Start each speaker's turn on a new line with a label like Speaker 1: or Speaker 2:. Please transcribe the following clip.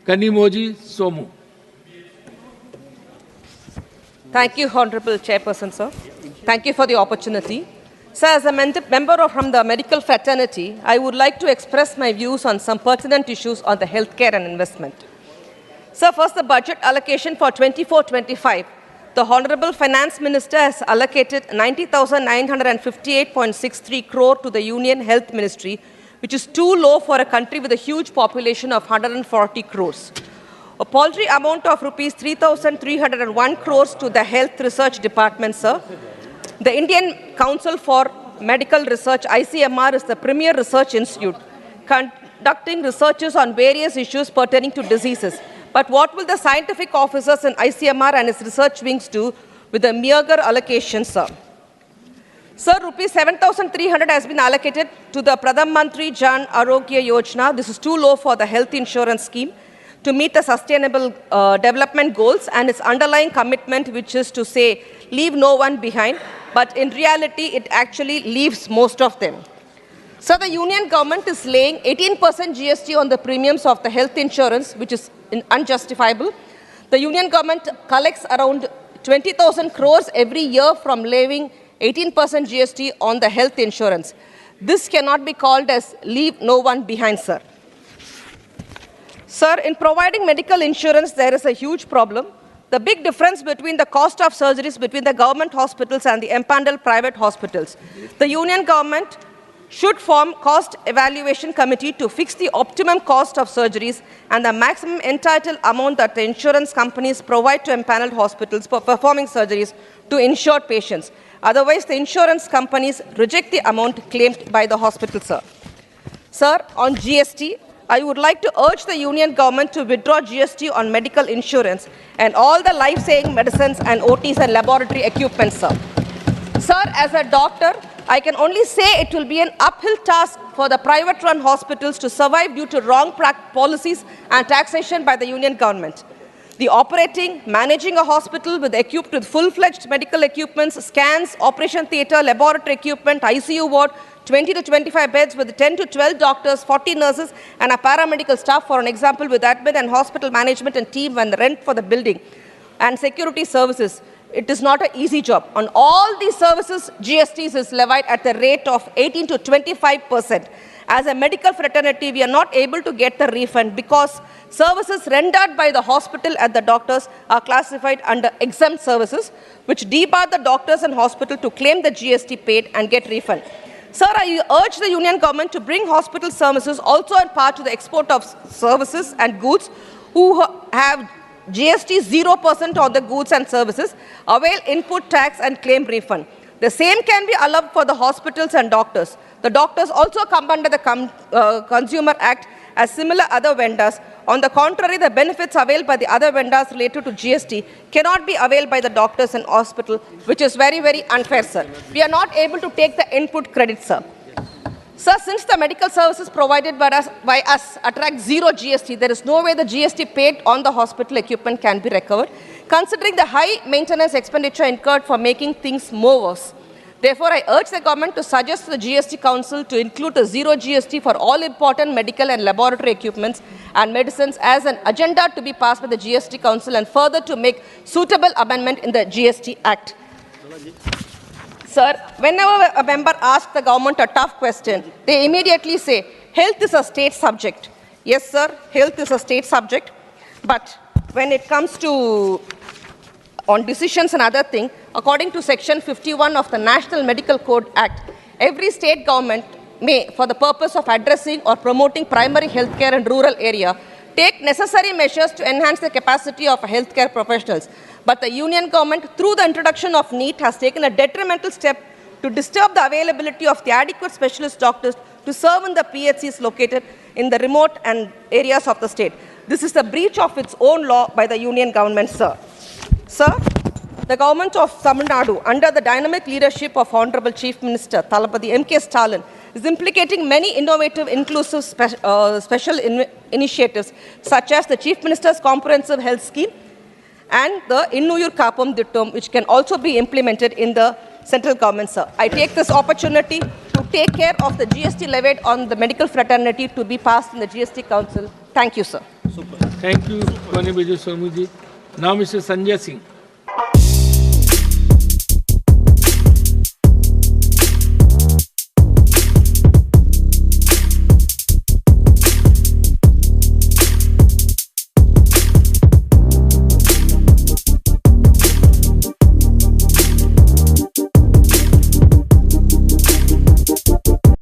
Speaker 1: Kanimozhi Somu.
Speaker 2: Thank you, Honorable Chairperson, sir. Thank you for the opportunity. Sir, as a member from the medical fraternity, I would like to express my views on some pertinent issues on the healthcare and investment. Sir, first, the budget allocation for 24-25. The Honorable Finance Minister has allocated 90,958.63 crore to the Union Health Ministry, which is too low for a country with a huge population of 140 crores. A paltry amount of rupees 3,301 crores to the Health Research Department, sir. The Indian Council for Medical Research, ICMR, is the premier research institute, conducting researches on various issues pertaining to diseases. But what will the scientific officers in ICMR and its research wings do with the meager allocation, sir? Sir, rupees 7,300 has been allocated to the Pradhan Mantri Jan Arogya Yojana. This is too low for the health insurance scheme to meet the sustainable development goals and its underlying commitment, which is to say, leave no one behind. But in reality, it actually leaves most of them. So the union government is laying 18% GST on the premiums of the health insurance, which is unjustifiable. The union government collects around 20,000 crores every year from levying 18% GST on the health insurance. This cannot be called as leave no one behind, sir. Sir, in providing medical insurance, there is a huge problem. The big difference between the cost of surgeries between the government hospitals and the empaneled private hospitals. The union government should form cost evaluation committee to fix the optimum cost of surgeries and the maximum entitled amount that the insurance companies provide to empaneled hospitals for performing surgeries to insured patients. Otherwise, the insurance companies reject the amount claimed by the hospital, sir. Sir, on GST, I would like to urge the union government to withdraw GST on medical insurance and all the life-saving medicines and OTs and laboratory equipment, sir. Sir, as a doctor, I can only say it will be an uphill task for the private-run hospitals to survive due to wrong policies and taxation by the union government. The operating, managing a hospital equipped with full-fledged medical equipments, scans, operation theatre, laboratory equipment, ICU ward, 20 to 25 beds with 10 to 12 doctors, 40 nurses, and a paramedical staff, for an example, with admin and hospital management and team and the rent for the building and security services. It is not an easy job. On all these services, GST is levied at the rate of 18 to 25%. As a medical fraternity, we are not able to get the refund because services rendered by the hospital and the doctors are classified under exempt services, which debar the doctors and hospital to claim the GST paid and get refund. Sir, I urge the union government to bring hospital services also on par to the export of services and goods who have GST 0% on the goods and services, avail input tax and claim refund. The same can be allowed for the hospitals and doctors. The doctors also come under the Consumer Act as similar other vendors. On the contrary, the benefits availed by the other vendors related to GST cannot be availed by the doctors and hospital, which is very, very unfair, sir. We are not able to take the input credit, sir. Sir, since the medical services provided by us attract zero GST, there is no way the GST paid on the hospital equipment can be recovered, considering the high maintenance expenditure incurred for making things more worse. Therefore, I urge the government to suggest to the GST Council to include a zero GST for all important medical and laboratory equipments and medicines as an agenda to be passed by the GST Council and further to make suitable amendment in the GST Act. Sir, whenever a member asks the government a tough question, they immediately say, health is a state subject. Yes, sir, health is a state subject. But when it comes to on decisions and other things, according to Section 51 of the National Medical Code Act, every state government may, for the purpose of addressing or promoting primary healthcare in rural area, take necessary measures to enhance the capacity of healthcare professionals. But the union government, through the introduction of NEET, has taken a detrimental step to disturb the availability of the adequate specialist doctors to serve in the PHCs located in the remote and areas of the state. This is a breach of its own law by the union government, sir. Sir, the government of Tamil Nadu, under the dynamic leadership of Honorable Chief Minister Thalapathy M.K. Stalin, is implicating many innovative, inclusive special initiatives, such as the Chief Minister's Comprehensive Health Scheme and the Innuyur Kapam Dittum, which can also be implemented in the central government, sir. I take this opportunity to take care of the GST levied on the medical fraternity to be passed in the GST Council. Thank you, sir.
Speaker 1: Thank you, Kanimozhi Somu ji. Now, Mr. Sanjay Singh.